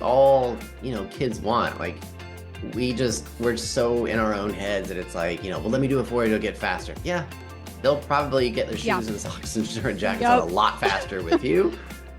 all, kids want. Like, we're so in our own heads that it's like, well, let me do it for you, it'll get faster. Yeah, they'll probably get their Yeah. shoes and socks and jackets on Yep. a lot faster with you.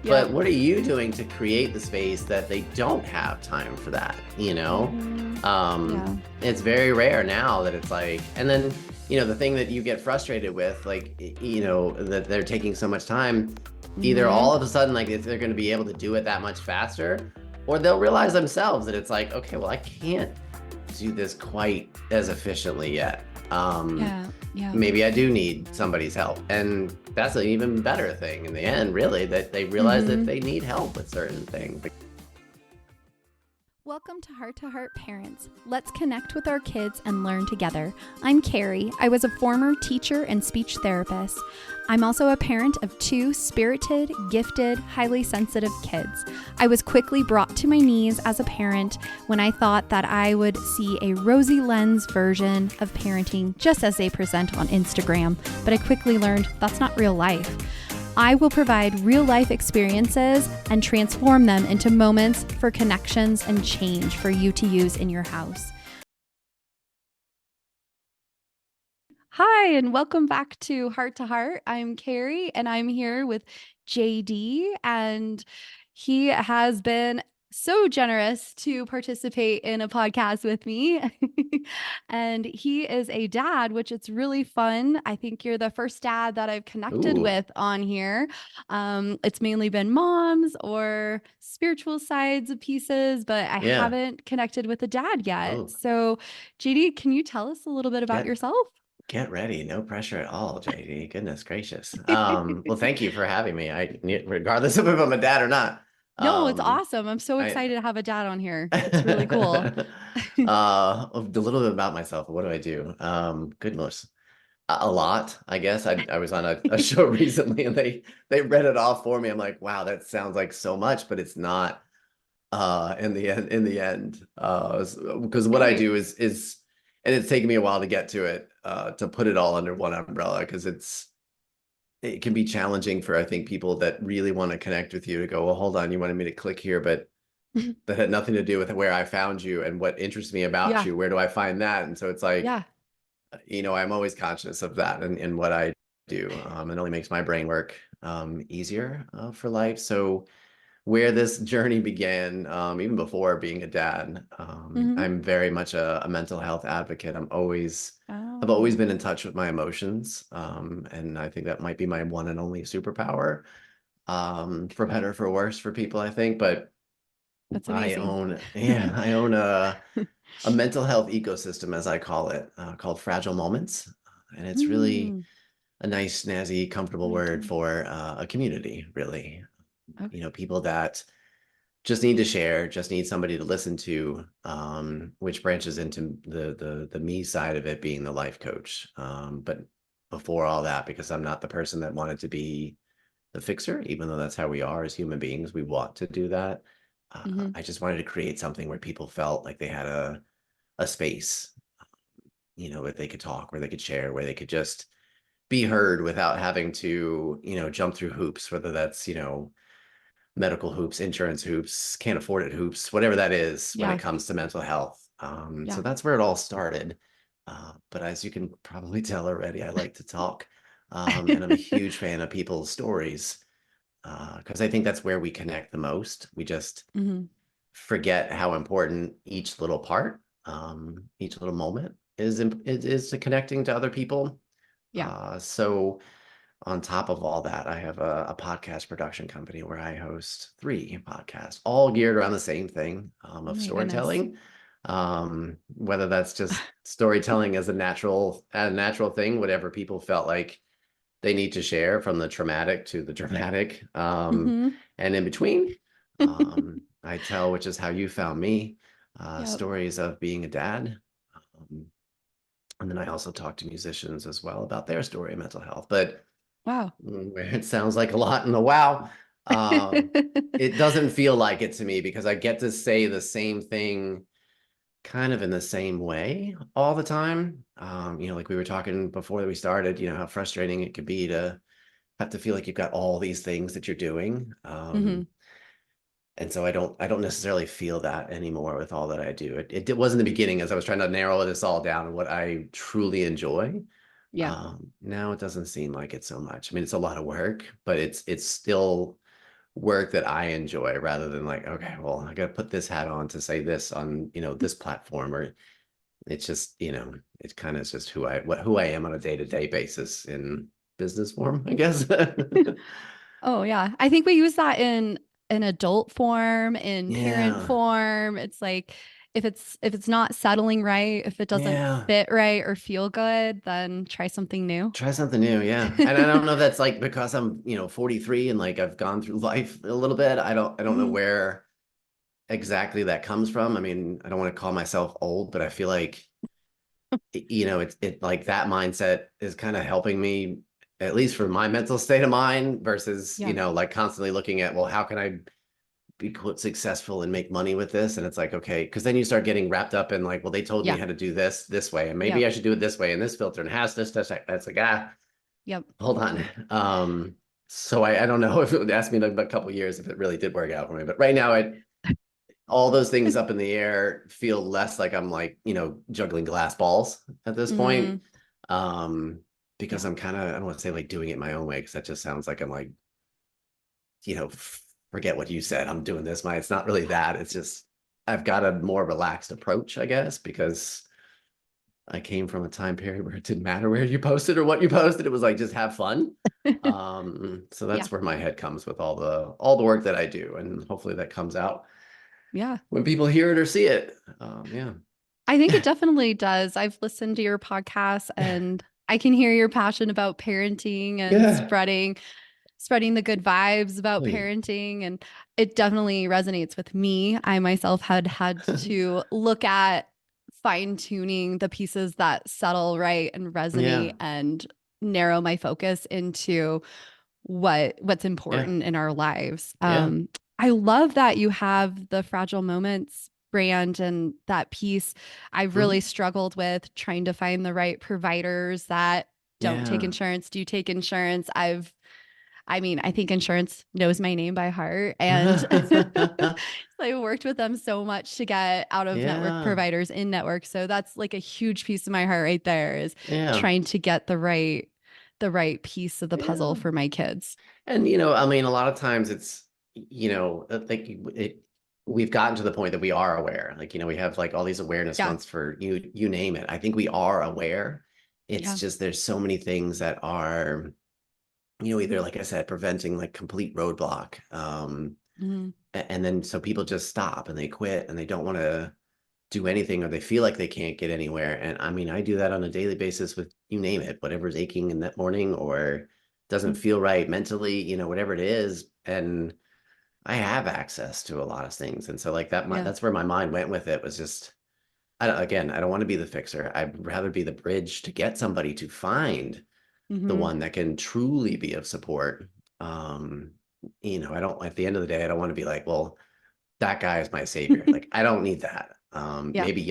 But Yep. what are you doing to create the space that they don't have time for that? Yeah. It's very rare now that it's like, and then, the thing that you get frustrated with, like, that they're taking so much time, either hmm all of a sudden, like, if they're going to be able to do it that much faster, or they'll realize themselves that it's like, okay, well, I can't do this quite as efficiently yet. Yeah. Yeah. Maybe I do need somebody's help. And that's an even better thing in the end, really, that they realize that hmm they need help with certain things. Welcome to Heart Parents. Let's connect with our kids and learn together. I'm Carrie. I was a former teacher and speech therapist. I'm also a parent of 2 spirited, gifted, highly sensitive kids. I was quickly brought to my knees as a parent when I thought that I would see a rosy lens version of parenting just as they present on Instagram, but I quickly learned that's not real life. I will provide real life experiences and transform them into moments for connections and change for you to use in your house. Hi, and welcome back to Heart. I'm Carrie, and I'm here with JD, and he has been so generous to participate in a podcast with me. And he is a dad, which it's really fun. I think you're the first dad that I've connected Ooh, with on here. It's mainly been moms or spiritual sides of pieces, but I yeah. haven't connected with a dad yet. Oh, So, JD, can you tell us a little bit about get yourself? get ready. No pressure at all, JD. Goodness gracious. Well, thank you for having me. Regardless of if I'm a dad or not. No, it's Um, awesome. I'm so I excited to have a dad on here. It's really cool. a little bit about myself. What do I do? Goodness. A lot, I guess. I was on a show recently and they read it off for me. I'm like, wow, that sounds like so much, but it's not in the end. Because what I Great. do is and it's taken me a while to get to it, to put it all under one umbrella because it can be challenging for I think people that really want to connect with you to go, well, hold on, you wanted me to click here, but that had nothing to do with where I found you and what interests me about Yeah. you. Where do I find that? And so it's like, Yeah. I'm always conscious of that and what I do. It only makes my brain work easier for life. So where this journey began, even before being a dad, hmm I'm very much a mental health advocate. I've always Oh, been in touch with my emotions, and I think that might be my one and only superpower, for better, for worse, for people, I think. But that's I amazing. own, yeah, I own a mental health ecosystem, as I call it, called Fragile Moments. And it's really Mm, a nice, snazzy, comfortable my word God. for a community, really. Okay. People that just need to share, just need somebody to listen to, which branches into the me side of it being the life coach. But before all that, because I'm not the person that wanted to be the fixer, even though that's how we are as human beings, we want to do that. hmm I just wanted to create something where people felt like they had a space, where they could talk, where they could share, where they could just be heard without having to, jump through hoops, whether that's, medical hoops, insurance hoops, can't afford it hoops, whatever that is when it Yeah. comes to mental health. So Yeah. that's where it all started. But as you can probably tell already, I like to talk. And I'm a huge fan of people's stories, because I think that's where we connect the most. We just hmm forget how important each little part, each little moment is to connecting to other people. Yeah. So on top of all that, I have a podcast production company where I host 3 podcasts, all geared around the same thing, Oh of my goodness. storytelling. Whether that's just storytelling as a natural thing, whatever people felt like they need to share, from the traumatic to the dramatic, hmm and in between. I tell, which is how you found me, Yep. stories of being a dad. Um, and then I also talk to musicians as well about their story of mental health. But Wow. it sounds like a lot in the wow. It doesn't feel like it to me because I get to say the same thing kind of in the same way all the time. Like we were talking before we started, how frustrating it could be to have to feel like you've got all these things that you're doing. hmm And so I don't necessarily feel that anymore with all that I do. It was in the beginning as I was trying to narrow this all down to what I truly enjoy. Yeah. Now it doesn't seem like it so much. I mean, it's a lot of work, but it's still work that I enjoy rather than like, okay, well, I got to put this hat on to say this on, this platform, or it's just, it kind of is just who I am on a day-to-day basis in business form, I guess. Oh yeah. I think we use that in an adult form, in parent Yeah. form. It's like if it's not settling right, if it doesn't Yeah. fit right or feel good, then try something new. Try something new, yeah. And I don't know if that's like because I'm, 43 and like I've gone through life a little bit. I don't know Mhm. where exactly that comes from. I mean, I don't want to call myself old, but I feel like it's like that mindset is kind of helping me, at least for my mental state of mind, versus, Yeah. like constantly looking at, well, how can I be quote successful and make money with this? And it's like, okay, because then you start getting wrapped up in like, well, they told me Yeah. how to do this way, and maybe Yep. I should do it this way, and this filter and has this, that's like, Yep. hold on. So I don't know if it would ask me in a couple years if it really did work out for me, but right now all those things up in the air feel less like I'm like, juggling glass balls at this point. Hmm. Um, because Yeah. I'm kind of, I don't want to say like doing it my own way, because that just sounds like I'm like, you know, forget what you said. I'm doing this. It's not really that. It's just I've got a more relaxed approach, I guess, because I came from a time period where it didn't matter where you posted or what you posted. It was like just have fun. So Yeah. that's where my head comes with all the work that I do, and hopefully that comes out Yeah. when people hear it or see it. Yeah. I think it definitely does. I've listened to your podcast and I can hear your passion about parenting and Yeah. spreading the good vibes about Oh, yeah. parenting, and it definitely resonates with me. I myself had to look at fine tuning the pieces that settle right and resonate Yeah. and narrow my focus into what's Yeah. important in our lives. Yeah. I love that you have the Fragile Moments brand and that piece. I've really Mhm. struggled with trying to find the right providers that don't take Yeah. insurance, do take insurance. I mean, I think insurance knows my name by heart. And I worked with them so much to get out of network Yeah. providers in network. So that's like a huge piece of my heart right there, is Yeah. trying to get the right piece of the puzzle Yeah. for my kids. And I mean, a lot of times it's, like we've gotten to the point that we are aware. Like, we have like all these awareness Yeah. months for you name it. I think we are aware. It's Yeah. just there's so many things that are, either like I said, preventing like complete roadblock. Mhm. And then so people just stop and they quit and they don't want to do anything, or they feel like they can't get anywhere. And I mean, I do that on a daily basis with you name it, whatever's aching in that morning or doesn't Mhm. feel right mentally, whatever it is. And I have access to a lot of things. And so like Yeah. that's where my mind went with it, was just I don't want to be the fixer. I'd rather be the bridge to get somebody to find the Mhm. one that can truly be of support. Um, I don't, at the end of the day, I don't want to be like, well, that guy is my savior. Like, I don't need that. Yeah. Maybe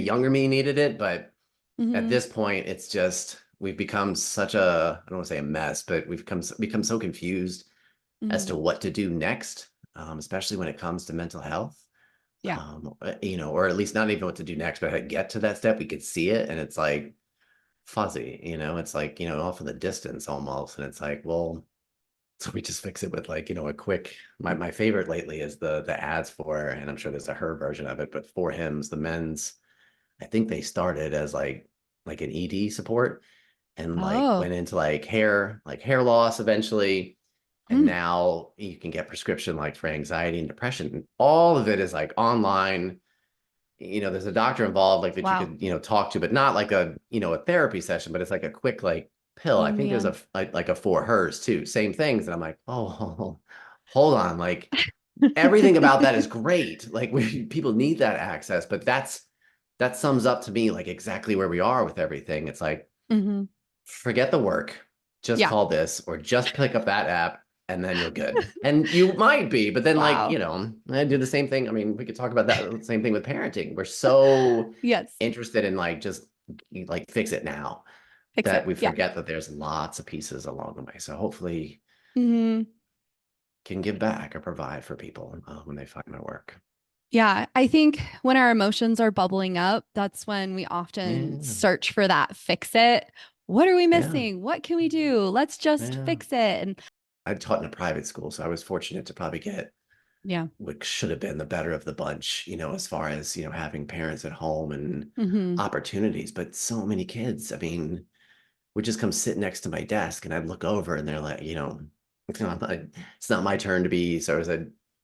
younger me needed it, but at Mhm. this point, it's just we've become such a, I don't want to say a mess, but we've become so confused as to Mhm. what to do next, especially when it comes to mental health. Yeah. Or at least not even what to do next, but how to get to that step, we could see it, and it's like fuzzy. It's like off in the distance almost, and it's like, well, so we just fix it with like, a quick, my favorite lately is the ads for, and I'm sure there's a her version of it, but for Hims, the men's, I think they started as like an ED support, and like Oh. went into like hair loss eventually. And Hmm. now you can get prescription like for anxiety and depression. All of it is like online. There's a doctor involved like that you Wow. could, talk to, but not like a therapy session, but it's like a quick like pill. Oh I think there's man. like a for hers too, same things. And I'm like, oh, hold on. Like everything about that is great. Like people need that access, but that sums up to me like exactly where we are with everything. It's like, Hmm. forget the work, just Yeah. call this or just pick up that app, and then you're good. And you might be, but then like, Wow. I do the same thing. I mean, we could talk about that same thing with parenting. We're so Yes. interested in like just like fix it now Fix that it. we Yeah. forget that there's lots of pieces along the way. So hopefully Hmm. can give back or provide for people when they find my work. Yeah, I think when our emotions are bubbling up, that's when we often Yeah, search for that fix it. What are we yeah, missing? What can we do? Let's just yeah. fix it. And I taught in a private school, so I was fortunate to probably get yeah. what should have been the better of the bunch, as far as, having parents at home and Hmm. opportunities. But so many kids, I mean, would just come sit next to my desk and I'd look over and they're like, it's not my turn to be. So as I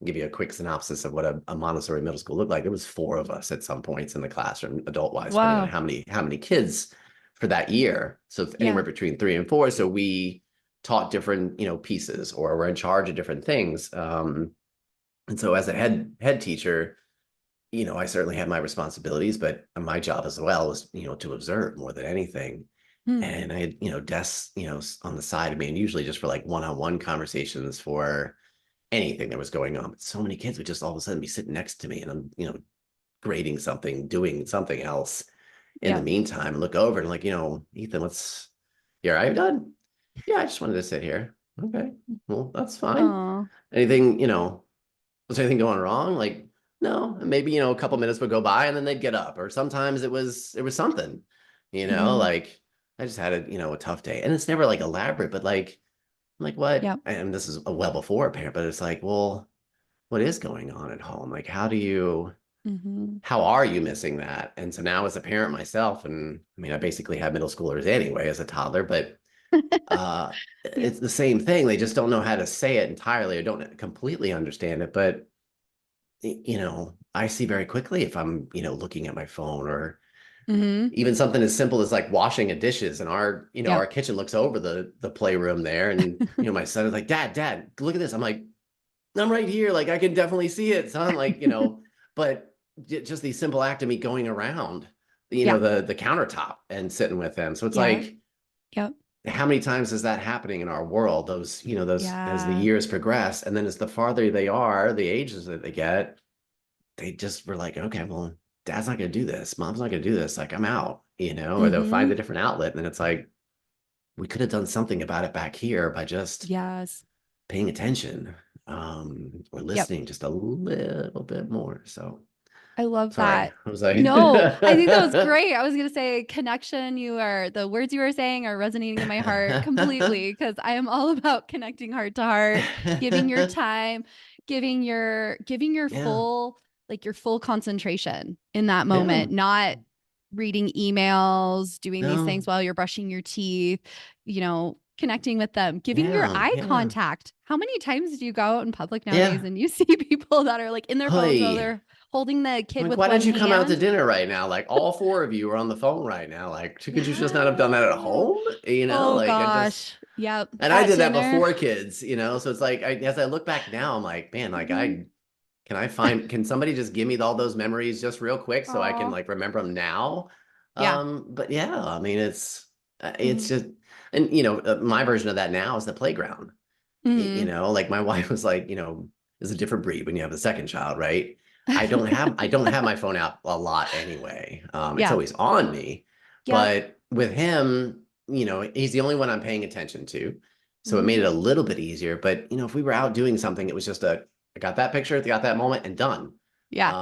give you a quick synopsis of what a Montessori middle school looked like, there was four of us at some points in the classroom, adult wise, depending on Wow. how many kids for that year. So it's Yeah. anywhere between 3 and 4. So we taught different, pieces, or we're in charge of different things. And so as a head teacher, I certainly had my responsibilities, but my job as well was, to observe more than anything. Hmm. And I had, desks, on the side of me, and usually just for like one-on-one conversations for anything that was going on. But so many kids would just all of a sudden be sitting next to me, and I'm, grading something, doing something else in the Yeah. meantime, and look over and like, Ethan, are you done? Yeah, I just wanted to sit here. Okay, well, that's fine. Oh. Anything, was anything going wrong? Like, no, maybe, a couple minutes would go by and then they'd get up. Or sometimes it was something, Hmm. like I just had a tough day. And it's never like elaborate, but like, I'm like, what? Yeah. And this is a well before a parent, but it's like, well, what is going on at home? Like, Hmm. how are you missing that? And so now as a parent myself, and I mean, I basically have middle schoolers anyway as a toddler, but Yeah. it's the same thing. They just don't know how to say it entirely or don't completely understand it. But I see very quickly if I'm, looking at my phone, or Hmm. even something as simple as like washing a dishes, and Yeah. our kitchen looks over the playroom there. And, my son is like, Dad, look at this. I'm like, I'm right here. Like, I can definitely see it, son. Like, but just the simple act of me going around, Yeah. the countertop and sitting with them. So it's Yeah. like, Yep. how many times is that happening in our world? Those as the Yeah. years progress, and then as the farther they are, the ages that they get, they just were like, okay, well, dad's not going to do this. Mom's not going to do this. Like, I'm out, or they'll find Hmm. a different outlet. And then it's like, we could have done something about it back here by just Yes. paying attention, or Yep. listening just a little bit more. So I love sorry. that. I was like, No, I think that was great. I was going to say connection. The words you were saying are resonating in my heart completely because I am all about connecting heart to heart, giving your time, giving your yeah, your full concentration in that yeah, moment, not reading emails, doing these things no, while you're brushing your teeth, connecting with them, giving your yeah, eye yeah, contact. How many times do you go out in public nowadays yeah. and you see people that are like in their phones while Hey, they're holding the I'm kid like, with why one didn't you come out to hand? dinner right now? Like, all four of you are on the phone right now. Like, could you just not have done that at Yeah. home? Oh Like, I just, gosh. Yep. and I At did that dinner. before kids, so it's like, as I look back now, I'm like, man, like, Hmm. can somebody just give me all those memories just real quick so I can Oh. like remember them now? Yeah. But yeah, I mean, it's Hmm. just, and my version of that now is the playground. Hmm. Like my wife was like, it's a different breed when you have the second child, right? I don't have my phone out a lot anyway. It's Yeah. always on me, Yep. but with him, he's the only one I'm paying attention to. So it made it Hmm. a little bit easier. But if we were out doing something, it was just I got that picture, I got that moment, and done. Yeah.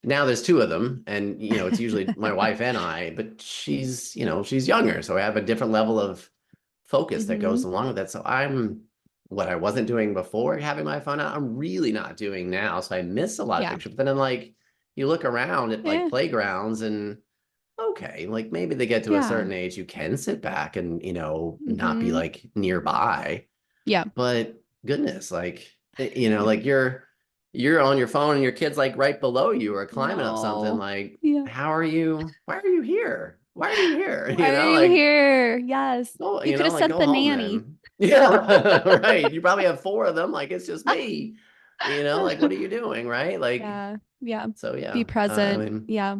Now there's two of them, and it's usually my wife and I, but she's younger, so I have a different level of focus that goes Hmm. along with it. So I'm what I wasn't doing before having my phone out, I'm really not doing now. So I miss a lot of Yeah. pictures. But then I'm like, you look around at like Yeah. playgrounds, and okay, like maybe they get to a Yeah. certain age, you can sit back and not be Hmm. like nearby. Yeah. But goodness, like like you're on your phone and your kid's like right below you or climbing up something. No. Like, Yeah. why are you here? Why are you here? Why are you Like, here? Yes. go, You could have like sent go the home nanny. then. Yeah, right. You probably have four of them. Like, it's just me. Like, what are you doing? Right. Like, Yeah. Yeah. so Be yeah. I present. mean, Yeah.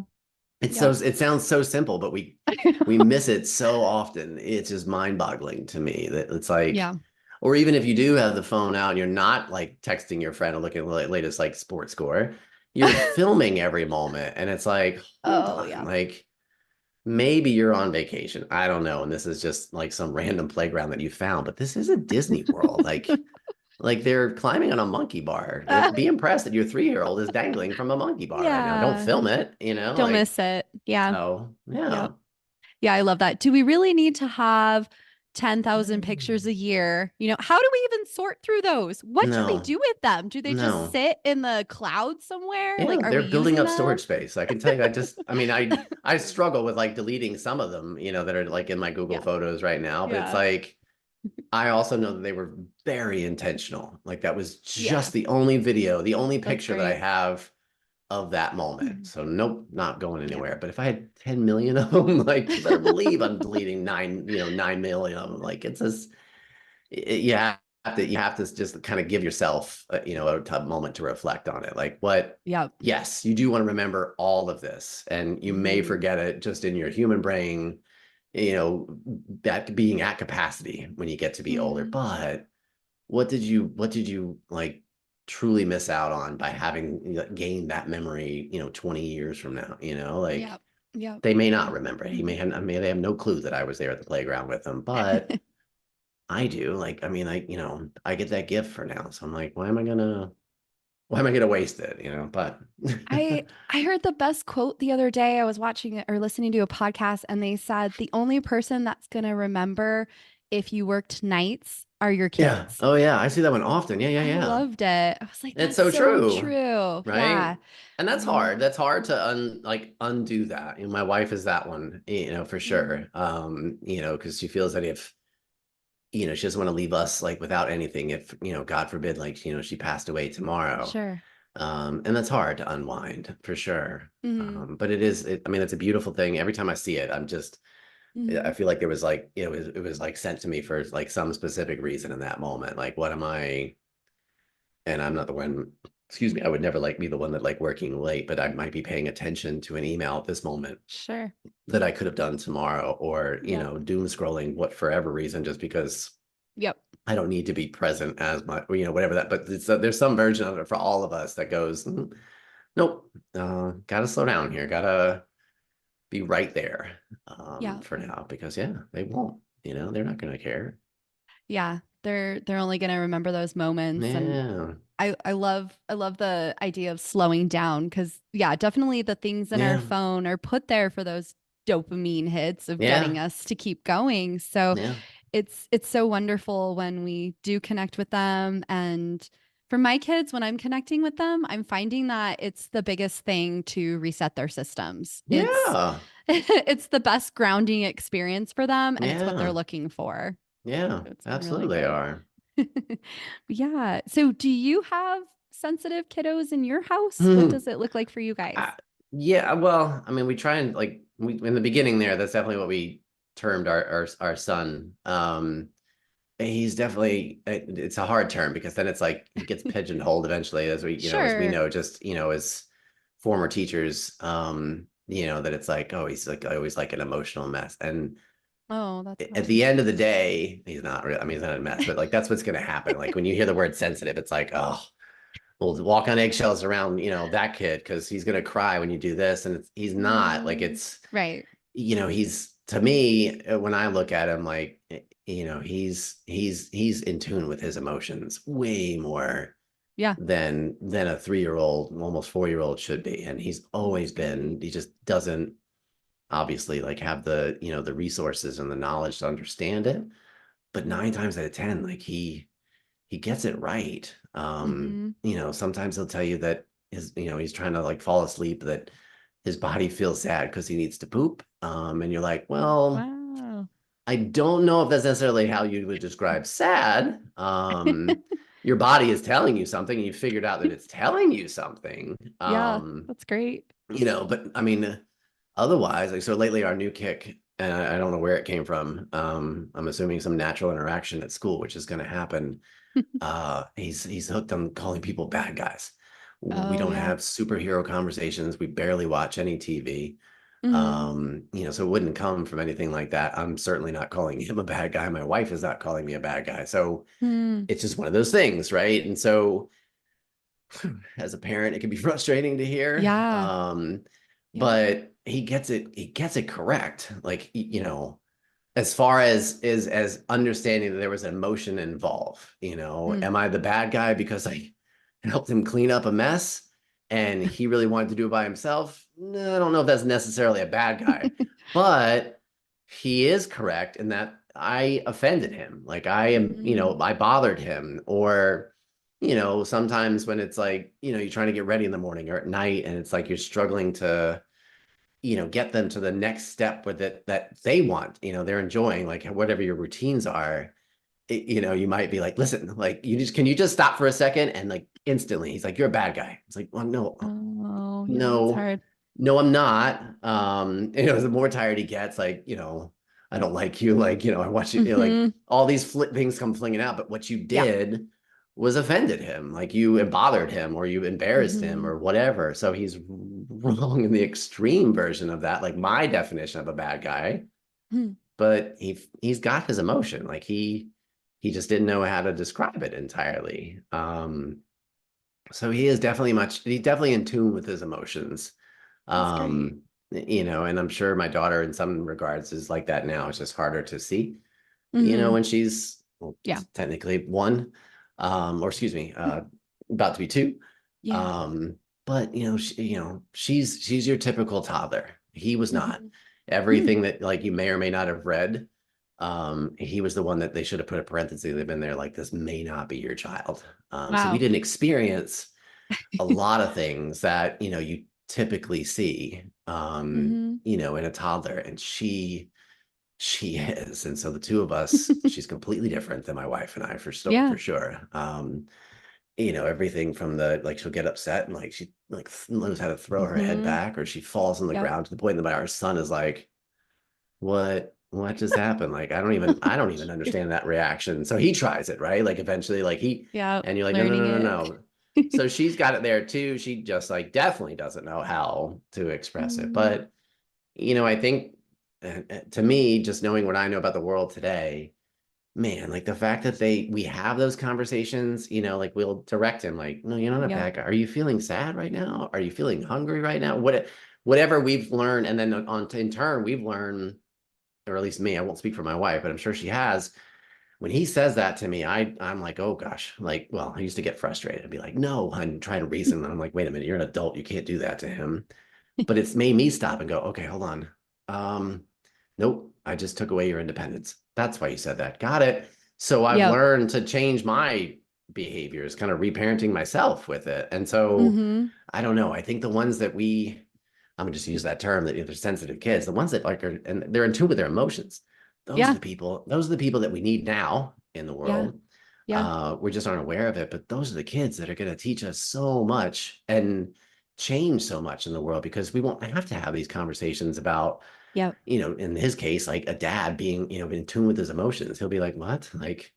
it Yep. sounds so simple, but we miss it so often. It's just mind-boggling to me that it's like, Yeah. or even if you do have the phone out and you're not like texting your friend or looking at the latest like sports score, you're filming every moment, and it's like, hold Oh on, yeah. like maybe you're on vacation. I don't know, and this is just like some random playground that you found, but this is a Disney World. Like, Like they're climbing on a monkey bar. Be impressed that your 3-year-old is dangling from a monkey bar right now. Don't Yeah. film it, you know, Don't like, miss it. Yeah. so yeah. Yep. Yeah, I love that. Do we really need to have 10,000 pictures a year? How do we even sort through those? What do we No, do with them? Do they just no. sit in the cloud somewhere? Yeah, Like, are we they're building using up them? storage space. I can tell you, I mean, I struggle with like deleting some of them, that are like in my Google Yeah. Photos right now, but it's Yeah. like I also know that they were very intentional. Like that was Yeah. just the only video, the only That's picture that I great. have of that moment. So nope, not going Yeah. anywhere. But if I had 10 million of them, like you better believe I'm deleting 9 million of them. Like it's just you have to just kind of give yourself a moment to reflect on it. Like what Yep. yes, you do want to remember all of this, and you may Hmm. forget it just in your human brain, that being at capacity when you get to be older. Hmm. But what did you like truly miss out on by having gained that memory 20 years from now, like Yep. Yep. they may not remember it. They have no clue that I was there at the playground with them, but I do. Like, I mean, I get that gift for now, so I'm like, why am I gonna waste it, but I heard the best quote the other day. I was watching or listening to a podcast, and they said the only person that's going to remember if you worked nights are your yeah, kids. oh yeah, I see that one often. Yeah, yeah, I yeah. loved it. I was like, It's that's so so true, true. right? Yeah. And that's Hmm. hard. That's hard to undo that. My wife is that one, for Hmm. sure. Because she feels that if, she doesn't want to leave us like without anything if, God forbid, like, she passed away tomorrow. Sure. And that's hard to unwind for sure. Hmm. But I mean, it's a beautiful thing. Every time I see it, I Hmm. feel like there was like, it was like sent to me for like some specific reason in that moment. Like, what am I? And I'm not the one, excuse me, I would never like be the one that like working late, but I might be paying attention to an email at this moment Sure. that I could have done tomorrow, or, Yep. doom scrolling what forever reason, just because Yep. I don't need to be present as much, whatever that, but there's some version of it for all of us that goes, nope, gotta slow down here, gotta be right there, Yeah. for now, because yeah, they won't, they're not gonna care. Yeah. They're only going to remember those moments. And Yeah, I love the idea of slowing down because yeah, definitely the things in our yeah, phone are put there for those dopamine hits of yeah, getting us to keep going. So yeah, it's so wonderful when we do connect with them. And for my kids, when I'm connecting with them, I'm finding that it's the biggest thing to reset their systems. It's yeah, it's the best grounding experience for them and it's what they're yeah, looking for. yeah, So it's been really absolutely they good. are. Yeah. So do you have sensitive kiddos in your house? What Hmm. does it look like for you guys? I, yeah, well, I mean, we try and like in the beginning there, that's definitely what we termed our son. He's definitely it's a hard term because then it's like he gets pigeonholed eventually, as we Sure. know, just as former teachers, that it's like, oh, he's like always like an emotional mess. And Oh, that's at the hard. end of the day, he's not really, I mean, he's not a mess, but like that's what's gonna happen. Like when you hear the word sensitive, it's like, oh, we'll walk on eggshells around, that kid because he's gonna cry when you do this. And he's not like Mm, it's right. he's to me when I look at him like he's in tune with his emotions way more Yeah. than a 3-year-old, almost 4-year-old should be. And he's always That's been, great. he just doesn't obviously like have the the resources and the knowledge to understand it. But nine Mm-hmm. times out of ten, like he gets it right. Mm-hmm. Sometimes he'll tell you that he's trying to like fall asleep, that his body feels sad because he needs to poop. And you're like, well, Wow. I don't know if that's necessarily how you would describe sad. Your body is telling you something, and you figured out that it's telling you something. Yeah, that's great. But I mean, otherwise, like so lately our new kick, and I don't know where it came from. I'm assuming some natural interaction at school, which is going to happen. He's hooked on calling people bad guys. We Oh, don't yeah. have superhero conversations. We barely watch any TV. Mm-hmm. So it wouldn't come from anything like that. I'm certainly not calling him a bad guy. My wife is not calling me a bad guy. So Mm, it's just one of those things, right? And so as a parent, it can be frustrating to hear. yeah. Yep. But he gets it correct. Like, as far as is as understanding that there was emotion involved, Mm. am I the bad guy because I helped him clean up a mess and he really wanted to do it by himself? No, I don't know if that's necessarily a bad guy, but he is correct in that I offended him. Like I am, Mm. I bothered him, or sometimes when it's like, you're trying to get ready in the morning or at night and it's like you're struggling to get them to the next step with it that they want, they're enjoying, like whatever your routines are. You might be like, listen, like can you just stop for a second? And like instantly he's like, you're a bad guy. It's like, well, no, Oh, yeah, that's no, hard. no, I'm not. The more tired he gets, like, I don't like you, like, I want you, like Mm-hmm. all these things come flinging out, but what you Yeah. did was offended him, like you bothered him or you embarrassed him Mm-hmm. or whatever. So he's wrong in the extreme version of that, like my definition of a bad guy. But he's got his emotion, like he just didn't know how to describe it entirely. So he's definitely in tune with his emotions. That's great. And I'm sure my daughter in some regards is like that now. It's just harder to see, Mm-hmm. when she's, well, Yeah. technically one, or excuse me, about to be two. Yeah. Um, but she's your typical toddler. He was not. Mm-hmm. Mm. Everything that like you may or may not have read, he was the one that they should have put a parenthesis. They've been there like, this may not be your child. So he Wow. didn't experience a lot of things that you typically see Mm-hmm. in a toddler, and she is. And so the two of us, she's completely different than my wife and I, Yeah. for sure. Everything from the like, she'll get upset and like she like knows how to throw her head Mm-hmm. back, or she falls on the Yep. ground to the point that our son is like, what just happened? Like I don't even understand that reaction. So he tries it, right? Like eventually, like Yeah. and you're like, no, no, Learning no, no, it. no. So she's got it there too. She just like definitely doesn't know how to express it. Mm. But I think to me, just knowing what I know about the world today, man, like the fact that we have those conversations, like we'll direct him, like, no, you're not a Yep. bad guy. Are you feeling sad right now? Are you feeling hungry right now? Whatever we've learned, and then in turn, we've learned, or at least me, I won't speak for my wife, but I'm sure she has. When he says that to me, I'm like, oh gosh, like, well, I used to get frustrated and be like, no, and try to reason. And I'm like, wait a minute, you're an adult, you can't do that to him. But it's made me stop and go, okay, hold on. Um, nope, I just took away your independence. That's why you said that. Got it. So I've Yep. learned to change my behaviors, kind of reparenting myself with it. And so Mm-hmm. I don't know. I think the ones that I'm gonna just use that term, that they're sensitive kids, the ones that like are, and they're in tune with their emotions. Yeah. Those are the people that we need now in the Yeah. world. Yeah. We just aren't aware of it, but those are the kids that are going to teach us so much and change so much in the world, because we won't have to have these conversations about, Yep. in his case, like a dad being, in tune with his emotions. He'll be like, what? Like,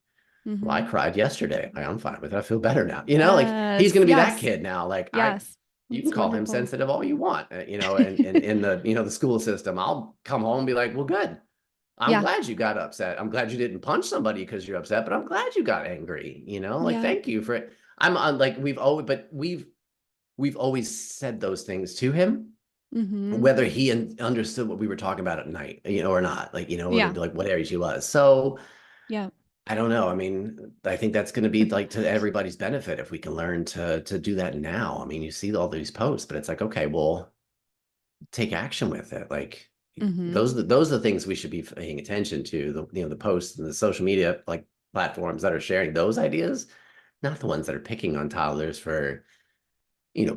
well, I Mm-hmm. cried yesterday. Like, I'm fine with it. I feel better now. Like he's Yes. going to be that Yes. kid now. Like Yes. you can That's call him wonderful. sensitive all you want, and in the, the school system, I'll come home and be like, well, good. I'm Yeah. glad you got upset. I'm glad you didn't punch somebody because you're upset, but I'm glad you got angry, like, Yeah. thank you for it. I'm on, like, we've always said those things to him, Mm-hmm. whether he understood what we were talking about at night, or not, like, Yeah. like what age he was. So Yeah. I don't know. I mean, I think that's going to be like to everybody's benefit if we can learn to do that now. I mean, you see all these posts, but it's like, okay, well, take action with it. Like, Mm-hmm. those are the things we should be paying attention to. The posts and the social media like platforms that are sharing those ideas, not the ones that are picking on toddlers for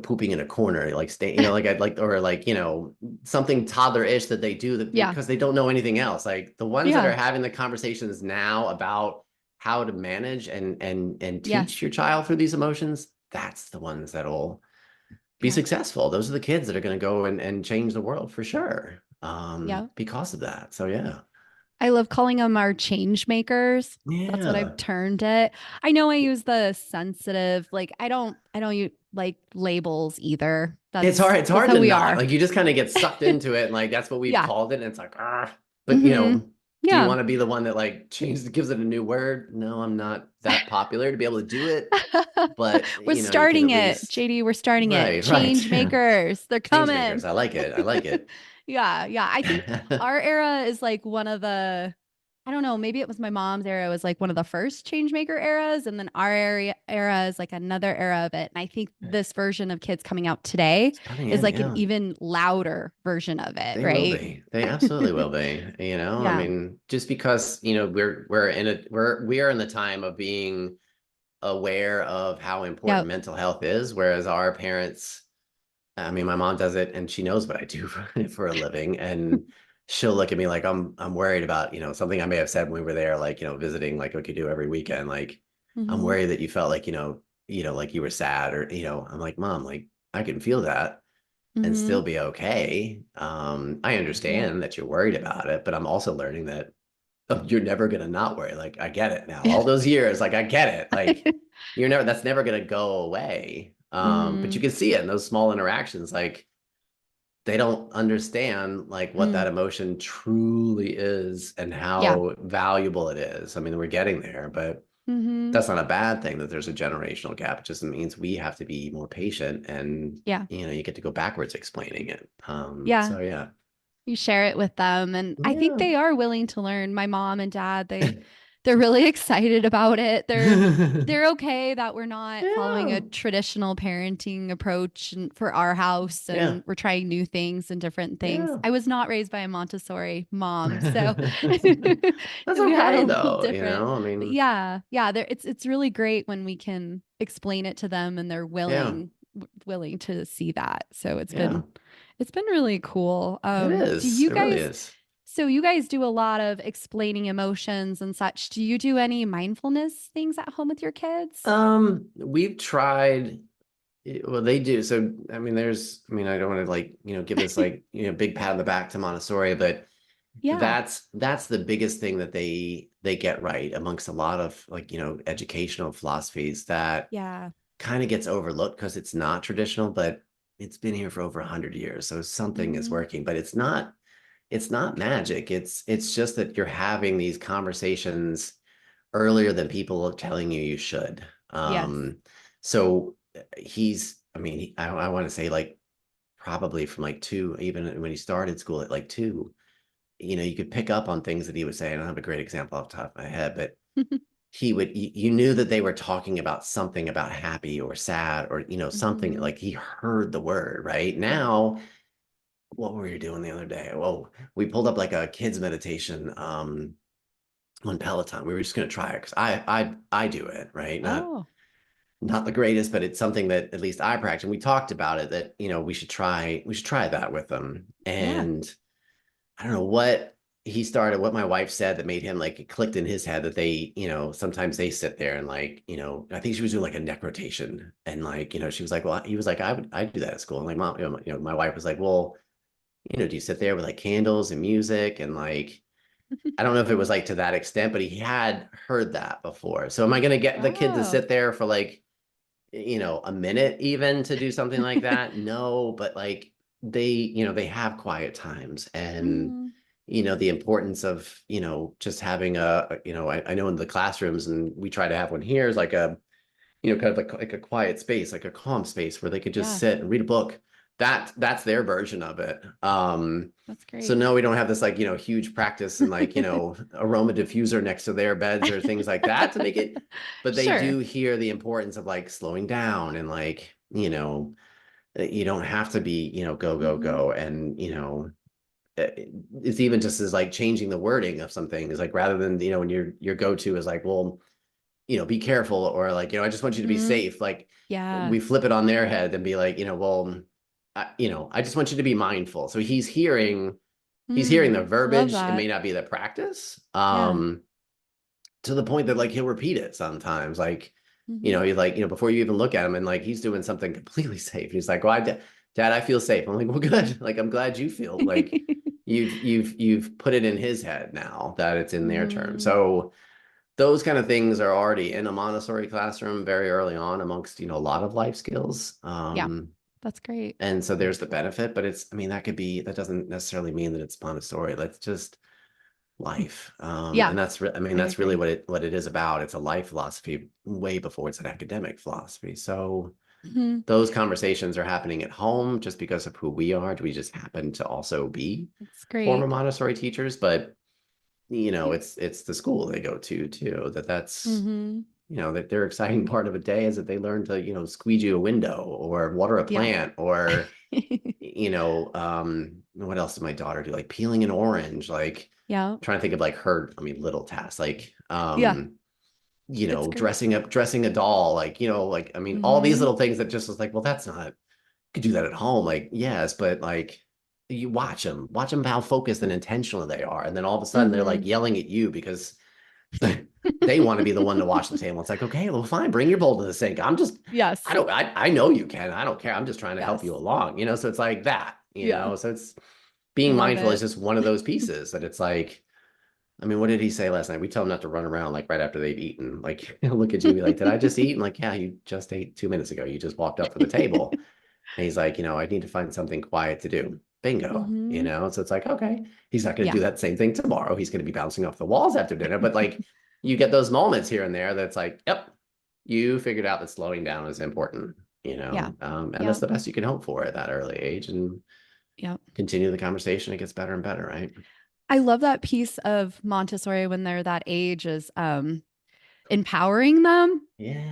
pooping in a corner, like stay, like I'd like, or like, something toddler-ish that they do, that Yeah. because they don't know anything else. Like the ones that are Yeah. having the conversations now about how to manage and teach Yes. your child through these emotions, that's the ones that'll be Yeah. successful. Those are the kids that are going to go and change the world for sure, Yeah. because of that. So yeah. I love calling them our change makers. That's what I've Yeah. termed it. I know I use the sensitive, like I don't use like labels either. It's That's hard. It's that's hard how to we not, are. like, you just kind of get sucked into it, and like that's what we've Yeah. called it. And it's like, ah, but Mm-hmm. do you Yeah. want to be the one that like changes, gives it a new word? No, I'm not that popular to be able to do it, but We're you can starting at it. least, JD, we're starting it. right, right. Change makers. They're Change coming. makers. I like it. I like it. Yeah, yeah. I think our era is like one of the I don't know, maybe it was my mom's era was like one of the first change maker eras, and then our era is like another era of it. And I think this version of kids coming out today It's coming is in, like an yeah. even louder version of it, They will right? be. They absolutely will be. I Yeah. mean, just because, we are in the time of being aware of how important Yep. mental health is, whereas our parents, I mean, my mom does it and she knows what I do for a living. And she'll look at me like I'm worried about, something I may have said when we were there, like, visiting like we could do every weekend. Like, I'm Mm-hmm. worried that you felt like, like you were sad or, I'm like, Mom, like I can feel that and Mm-hmm. still be okay. I Yep. understand that you're worried about it, but I'm also learning that you're never gonna not worry. Like I get it now. All those years, like I get it. Like that's never gonna go away. But Mm-hmm. you can see it in those small interactions. Like they don't understand like what Mm. that emotion truly is and Yeah. how valuable it is. I mean, we're getting there, but Mm-hmm. that's not a bad thing that there's a generational gap. It just means we have to be more patient and Yeah. you get to go backwards explaining it. Yeah. So yeah. You share it with them, and I think Yeah. they are willing to learn. My mom and dad, they're really excited about it. They're okay that we're not following a Yeah. traditional parenting approach for our house, Yeah. and we're trying new things and different things. Yeah. I was not raised by a Montessori mom, so That's we had a okay little though, different. I But mean, yeah, it's really great when we can explain it to them and they're yeah. willing to see that. So Yeah. it's been really cool. It Do is. you It really guys, is. so you guys do a lot of explaining emotions and such. Do you do any mindfulness things at home with your kids? We've tried. Well, they do. So, I mean, I don't want to like, give this like, big pat on the back to Montessori, but Yeah. that's the biggest thing that they get right amongst a lot of like, educational philosophies that Yeah. kind of gets overlooked because it's not traditional, but it's been here for over 100 years. So something is Mm-hmm. working, but it's not magic. It's just that you're having these conversations earlier than people are telling you should. Yes. So I mean, I want to say like probably from like two, even when he started school at like two, you could pick up on things that he would say. I don't have a great example off the top of my head, but you knew that they were talking about something about happy or sad or, something Mm-hmm. like he heard the word right Yeah. now. What were you doing the other day? Well, we pulled up like a kids meditation, on Peloton. We were just going to try it because I do it, right? Oh, Not the greatest, but it's something that at least I practice. And we talked about it that, we should try that with them. yeah. And I don't know what my wife said that made him like it clicked in his head that they, sometimes they sit there and like, I think she was doing like a neck rotation. And like, she was like, well, he was like, I do that at school. And like, mom, my wife was like, well, do you sit there with like candles and music and like I don't know if it was like to that extent, but he had heard that before. So am I going to get the kid to Oh. sit there for like, a minute even to do something like that? No, but like they have quiet times and, Mm, the importance of, just having I know in the classrooms and we try to have one here is like kind of like a quiet space, like a calm space where they could just yeah, sit and read a book. That's their version of it. that's So great. no, we don't have this like, huge practice and like, aroma diffuser next to their beds or things like that to make it, but they Sure. do hear the importance of like slowing down and like, you don't have to be, go, go, Mm-hmm. go. And, it's even just as like changing the wording of some things, like rather than, when your go-to is like, well, be careful or like, I just want you to be Mm-hmm. safe. Like Yeah. we flip it on their head and be like, well, I just want you to be mindful. So he's hearing the I love verbiage. It may that. not be the practice. Yeah. To the point that like he'll repeat it sometimes. Like, Mm-hmm. he's like, before you even look at him and like he's doing something completely safe. He's like, well, Dad, I feel safe. I'm like, well, good. Like, I'm glad you feel like you've put it in his head now that it's in their turn. Mm-hmm. So those kind of things are already in a Montessori classroom very early on amongst, a lot of life skills. Yeah, that's great. And so there's the benefit, but that doesn't necessarily mean that it's Montessori. That's just life. Yeah, And I mean, I that's really agree. what it is about. It's a life philosophy way before it's an academic philosophy. So Hmm. those conversations are happening at home just because of who we are. We just happen to also be That's former great. Montessori teachers, but it's the school they go to too, that's, Mm-hmm. that their exciting part of a day is that they learn to, squeegee a window or water a Yeah. plant or, what else did my daughter do? Like peeling an orange, like Yeah. trying to think of like her, I mean, little tasks, like, Yeah. It's great. dressing a doll, like, like, I mean, all these Mm-hmm. little things that just was like, well, that's not, you could do that at home. Like, yes, but like, you watch them how focused and intentional they are. And then all of a sudden they're Mm-hmm. like yelling at you because they want to be the one to wash the table. It's like, okay, well, fine, bring your bowl to the sink. Yes. I know you can. I don't care. I'm just trying to help you Yes. along, so it's like that, Yeah. so it's I being love mindful is it. just one of those pieces that it's like, I mean, what did he say last night? We tell them not to run around like right after they've eaten. Like, look at you and be like, did I just eat? I'm like, yeah, you just ate 2 minutes ago. You just walked up from the table. And he's like, I need to find something quiet to do. Bingo. Mm-hmm. So it's like, okay, he's not going to Yeah. do that same thing tomorrow. He's going to be bouncing off the walls after dinner. But like, you get those moments here and there that's like, yep, you figured out that slowing down is important, Yeah. and Yeah. that's the best you can hope for at that early age and Yeah. continue the conversation. It gets better and better, right? I love that piece of Montessori when they're that age is empowering them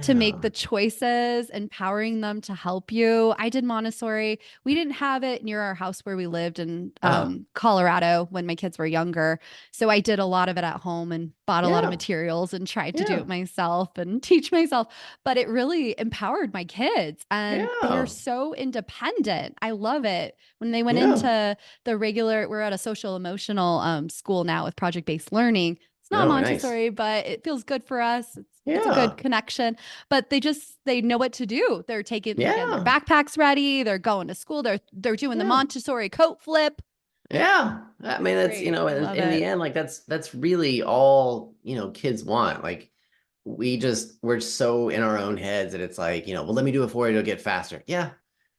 to make Yeah. the choices, empowering them to help you. I did Montessori. We didn't have it near our house where we lived in Oh, Colorado when my kids were younger. So I did a lot of it at home and bought a lot of yeah. materials and tried to do Yeah. it myself and teach myself. But it really empowered my kids and they are Yeah. so independent. I love it. When they went Yeah. into the regular, we're at a social emotional school now with project based learning. It's not No, nice. Montessori, but it feels good for us. It's a good Yeah. connection. But they know what to do. They're getting their Yeah. backpacks ready. They're going to school. They're doing the Yeah. Montessori coat flip. Yeah. I mean, It's that's, great. I love in the it. end, like that's really all, kids want. Like we're so in our own heads that it's like, well, let me do it for you. It'll get faster. Yeah.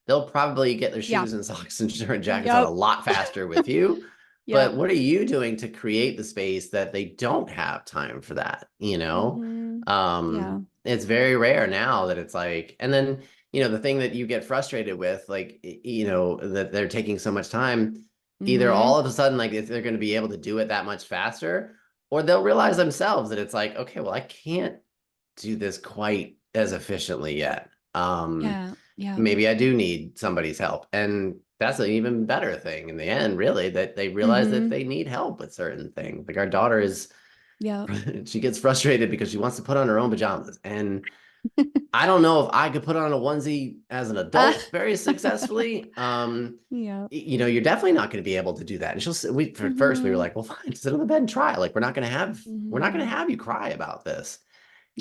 They'll probably get their Yeah. shoes and socks and shirt and jackets on a Yep. lot faster with you. But Yep. what are you doing to create the space that they don't have time for that? Mm-hmm. Yeah. It's very rare now that it's like, and then, the thing that you get frustrated with, like, that they're taking so much time, either Mm-hmm. all of a sudden, like, if they're going to be able to do it that much faster, or they'll realize themselves that it's like, okay, well, I can't do this quite as efficiently yet. Yeah. Yeah. Maybe I do need somebody's help. And that's an even better thing in the end, really, that they realize that Mm-hmm. they need help with certain things. Like our daughter is, Yep. she gets frustrated because she wants to put on her own pajamas. And I don't know if I could put on a onesie as an Uh, adult very successfully. yeah. You're definitely not going to be able to do that. And for first we were Mm-hmm. like, well, fine, sit on the bed and try. Like, we're not going Mm-hmm. to have you cry about this.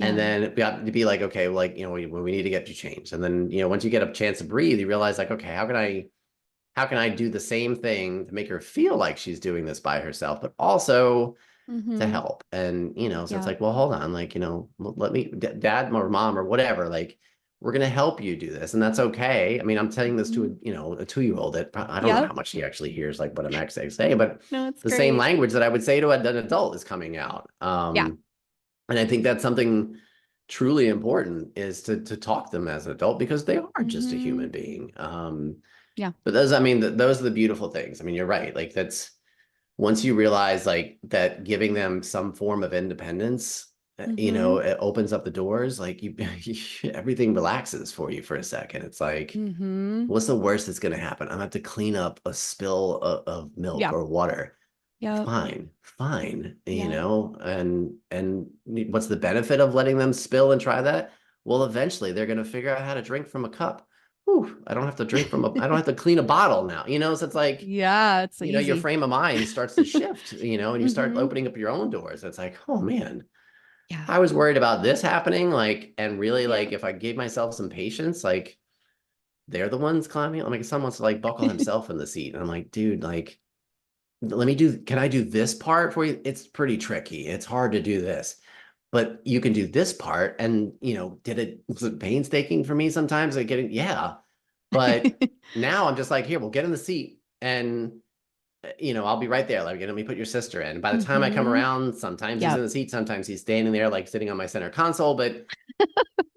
And Yeah. then it got to be like, okay, like, we need to get you changed. And then, once you get a chance to breathe, you realize like, okay, how can I do the same thing to make her feel like she's doing this by herself, but also to Mm-hmm. help? And, so it's Yeah. like, well, hold on, like, let me, dad or mom or whatever, like, we're going to help you do this. And that's okay. I mean, I'm telling this to Mm-hmm. a 2-year-old that I don't know how Yep. much he actually hears, like what I'm actually saying, but No, it's the same great. language that I would say to an adult is coming out. Yeah. And I think that's something truly important is to talk to them as an adult because they are just a Mm-hmm. human being. Yeah. But those, I mean, those are the beautiful things. I mean, you're right. Like that's once you realize like that giving them some form of independence, Mm-hmm. it opens up the doors. Like everything relaxes for you for a second. It's like, Mm-hmm. what's the worst that's going to happen? I'm going to have to clean up a spill of milk Yeah. or water. Yep. Fine, Yep. and what's the benefit of letting them spill and try that? Well, eventually they're going to figure out how to drink from a cup. Whew, I don't have to clean a bottle now, so it's like, Yeah, it's so your easy. frame of mind starts to shift, and you start Mm-hmm. opening up your own doors. It's like, oh man, Yeah. I was worried about this happening, like, and really, like, Yep. if I gave myself some patience, like, they're the ones climbing. Like, someone wants to like buckle himself in the seat, and I'm like, dude, like, can I do this part for you? It's pretty tricky. It's hard to do this, but you can do this part. And, was it painstaking for me sometimes? Like yeah. But now I'm just like, here, we'll get in the seat and, I'll be right there. Like, let me put your sister in. By the time I come Mm-hmm. around, sometimes he's in Yep. the seat, sometimes he's standing there, like sitting on my center console. But,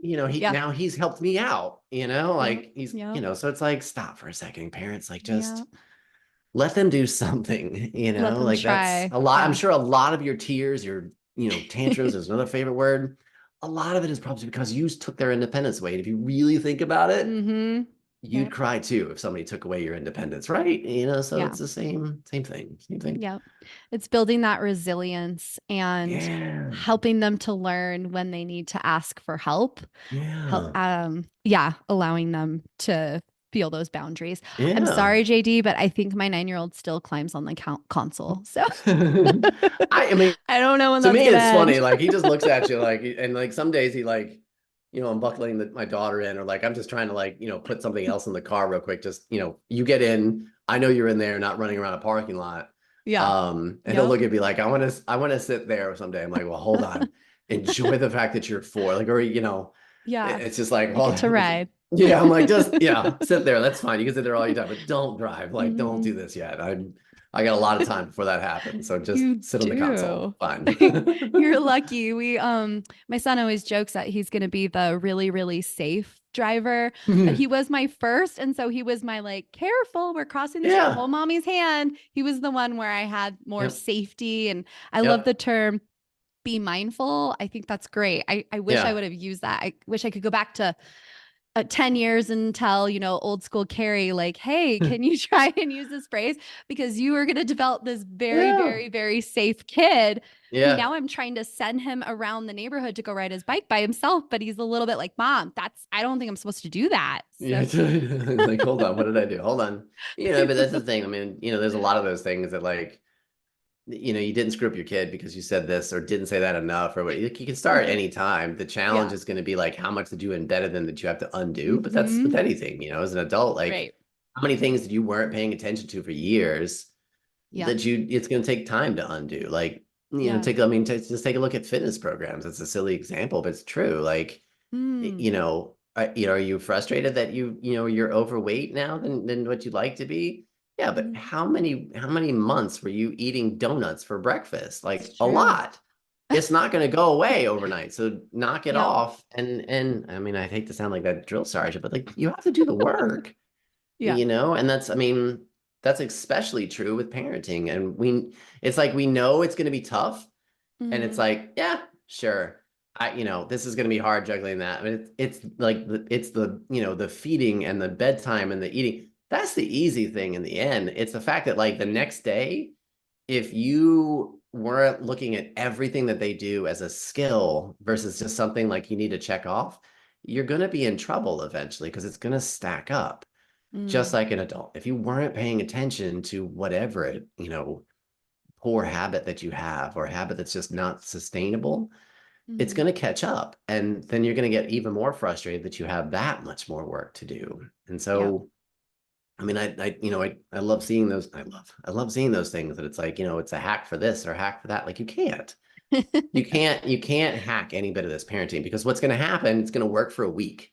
Yeah. he's helped me out, Yep. like Yep. so it's like, stop for a second, parents, like just Yep. let them do something, Let them like that's try. a lot. I'm Yeah. sure a lot of your tears, your, tantrums is another favorite word. A lot of it is probably because you took their independence away. And if you really think about it, Mm-hmm. you'd Yep. cry too if somebody took away your independence, right? So Yeah. it's the same thing, same thing. Yep. It's building that resilience and Yeah, helping them to learn when they need to ask for help. yeah, Yeah, allowing them to feel those boundaries. I'm yeah. sorry, JD, but I think my 9-year-old still climbs on the console. So I mean, I don't know when to that's me, gonna it's funny. end. Like he just looks at you like, and like some days he like, I'm buckling my daughter in, or like I'm just trying to like, put something else in the car real quick. Just, you get in. I know you're in there, not running around a parking lot. Yeah. And he'll Yep. look at me like, I want to sit there someday. I'm like, well, hold on, enjoy the fact that you're four, like, or Yeah. it's just like, You get well, to ride. yeah. I'm like, just sit there. That's fine. You can sit there all your time, but don't drive. Like, don't Hmm. do this yet. I got a lot of time before that happens. So just You sit on the console. do. Fine. You're lucky. My son always jokes that he's going to be the really, really safe driver, but he was my first. And so he was my like, careful, we're crossing the street, Yeah. hold mommy's hand. He was the one where I had more Yep. safety. And I love the Yep. term be mindful. I think that's great. I wish I Yeah. would have used that. I wish I could go back to 10 years and tell, old school Carrie, like, hey, can you try and use this phrase? Because you are going to develop this very, Yeah. very, very safe kid who Yeah. now I'm trying to send him around the neighborhood to go ride his bike by himself. But he's a little bit like, Mom, I don't think I'm supposed to do that. Yeah. So, Like, hold on, what did I do? Hold on. But that's the thing. I mean, there's a lot of those things that like, you didn't screw up your kid because you said this or didn't say that enough or what. You can start any time. The challenge yeah. is going to be like, how much did you embed in them that you have to undo? But that's with Hmm. anything, as an adult, like Right. how many things that you weren't paying attention to for years Yep. that it's going to take time to undo. Like, Yeah. just take a look at fitness programs. It's a silly example, but it's true. Like, Mm. are you frustrated that you're overweight now than what you'd like to be? Yeah, but Mhm. how many months were you eating donuts for breakfast? It's Like a true. lot. It's not going to go away overnight. So knock it Yep. off. And I mean, I hate to sound like that drill sergeant, but like you have to do the work, Yeah. and that's, I mean, that's especially true with parenting. And it's like we know it's going to be tough, and it's Hmm. like, yeah, sure. This is going to be hard juggling that. I mean, it's like the feeding and the bedtime and the eating. That's the easy thing in the end. It's the fact that like the next day, if you weren't looking at everything that they do as a skill versus just something like you need to check off, you're going to be in trouble eventually because it's going to stack up just Mm. like an adult. If you weren't paying attention to whatever poor habit that you have or habit that's just not sustainable, it's Hmm. going to catch up. And then you're going to get even more frustrated that you have that much more work to do. And Yep. so, I mean, I love seeing those. I love seeing those things that it's like, it's a hack for this or a hack for that. Like you can't hack any bit of this parenting because what's going to happen, it's going to work for a week,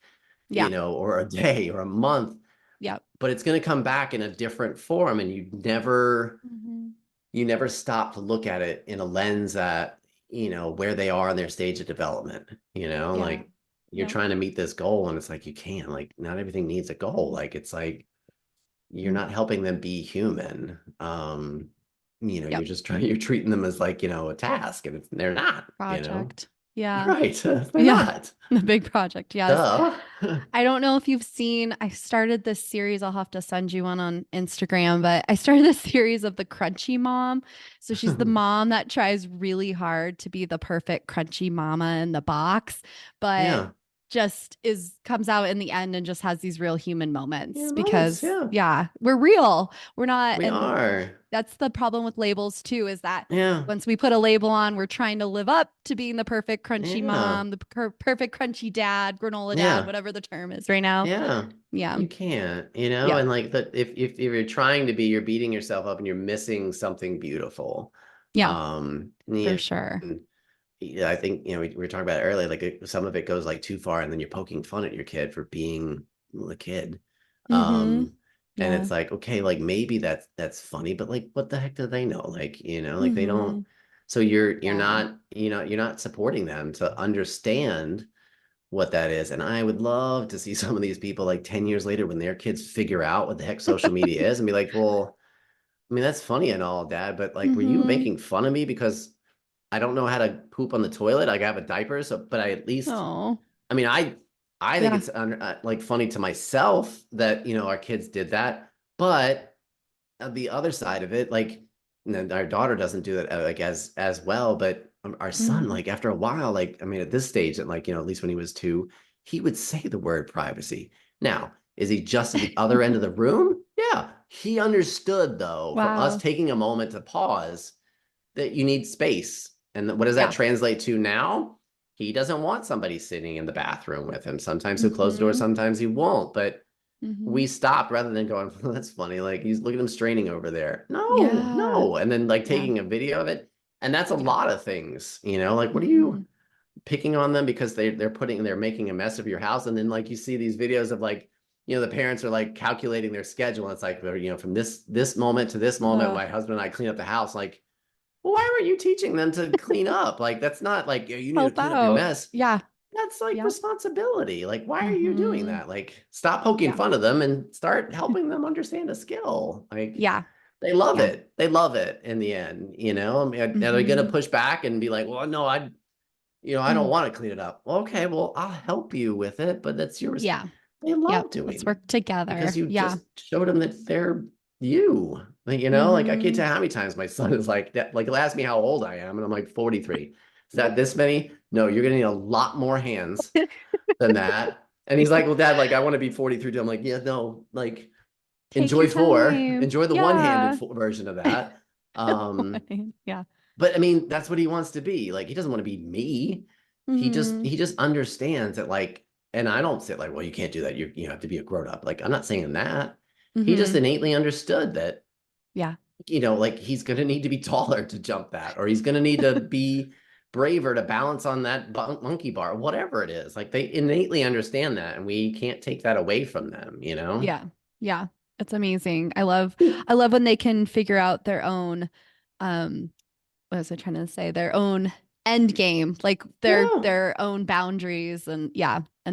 Yeah. or a day or a month, Yep. but it's going to come back in a different form. And Hmm. you never stop to look at it in a lens that where they are in their stage of development, Yeah. like you're Yep. trying to meet this goal and it's like you can't, like not everything needs a goal, like it's like you're not helping them be human. You're Yep. just you're treating them as like a task, and they're not. Project. Yeah. Right. They're Yeah. not. The big project. Yes. Duh. I don't know if you've seen, I started this series. I'll have to send you one on Instagram, but I started this series of the crunchy mom. So she's the mom that tries really hard to be the perfect crunchy mama in the box, but Yeah. just comes out in the end and just has these real human Yeah, moments moments, because, yeah. yeah, we're real. We're not. We And are. that's the problem with labels too, is that Yeah. once we put a label on, we're trying to live up to being the perfect crunchy Yeah. mom, the perfect crunchy dad, granola dad, Yeah. whatever the term is right now. Yeah, Yeah. you can't, Yep. and like that, if you're trying to be, you're beating yourself up and you're missing something beautiful. Yeah, for Yeah, sure. and, yeah, I think we were talking about it earlier. Like some of it goes like too far, and then you're poking fun at your kid for being a kid. Mm-hmm. Um, and Yeah. it's like, okay, like maybe that's funny, but like, what the heck do they know? Like, like they Mm-hmm. don't. So you're Yeah. not, you're not supporting them to understand what that is. And I would love to see some of these people like 10 years later when their kids figure out what the heck social media is and be like, well, I mean, that's funny and all, Dad, but like, were you Mm-hmm. making fun of me because I don't know how to poop on the toilet? Like, I have a diaper, so but I at least, Oh, I mean, I think yeah. it's like funny to myself that our kids did that, but the other side of it, like, our daughter doesn't do that like as well, but our son, Mm. like after a while, like I mean, at this stage, and like at least when he was 2, he would say the word privacy. Now, is he just at the other end of the room? Yeah, he understood though from us Wow. taking a moment to pause that you need space. And what does that Yeah. translate to now? He doesn't want somebody sitting in the bathroom with him. Sometimes he'll close the door, Mm-hmm. sometimes he won't. But Mm-hmm. we stopped rather than going, well, that's funny. Like he's look at him straining over there. No, Yeah. no. And then like Yeah. taking a video of it. And that's a Yeah. lot of things, like what are Mm-hmm. you picking on them because they're making a mess of your house? And then like you see these videos of like, the parents are like calculating their schedule. And it's like, from this moment to this moment, Ugh. my husband and I clean up the house. Like, well, why weren't you teaching them to clean up? Like, that's not like you need to Help clean up your out. mess. Yeah. That's like Yep. responsibility. Like, why are you doing Mm-hmm. that? Like, stop poking Yeah. fun of them and start helping them understand a skill. Like, Yeah. they love Yeah. it. They love it in the end, I mean, are they going to Mm-hmm. push back and be like, well, no, I don't Mm. want to clean it up. Well, okay, well, I'll help you with it, but that's yours. Yeah. They Yep. love Let's doing it work together. because you Yeah. just showed them that they're you. Like I can't Mm-hmm. tell how many times my son is like that. Like he'll ask me how old I am, and I'm like 43. Is that this many? No, you're gonna need a lot more hands than that. And he's like, well, Dad, like I want to be 43 too. I'm like, yeah, no, like Take enjoy your 4, time. enjoy the one-handed Yeah. version of that. Yeah. But I mean, that's what he wants to be. Like he doesn't want to be me. He just Mm-hmm. he just understands that like, and I don't say like, well, you can't do that. You have to be a grown up. Like I'm not saying that. He just Mm-hmm. innately understood that, Yeah. like he's gonna need to be taller to jump that, or he's gonna need to be braver to balance on that monkey bar, whatever it is. Like they innately understand that, and we can't take that away from them. Yeah. Yeah. It's amazing. I love when they can figure out their own um what was I trying to say? Their own end game, like Yeah, their own boundaries and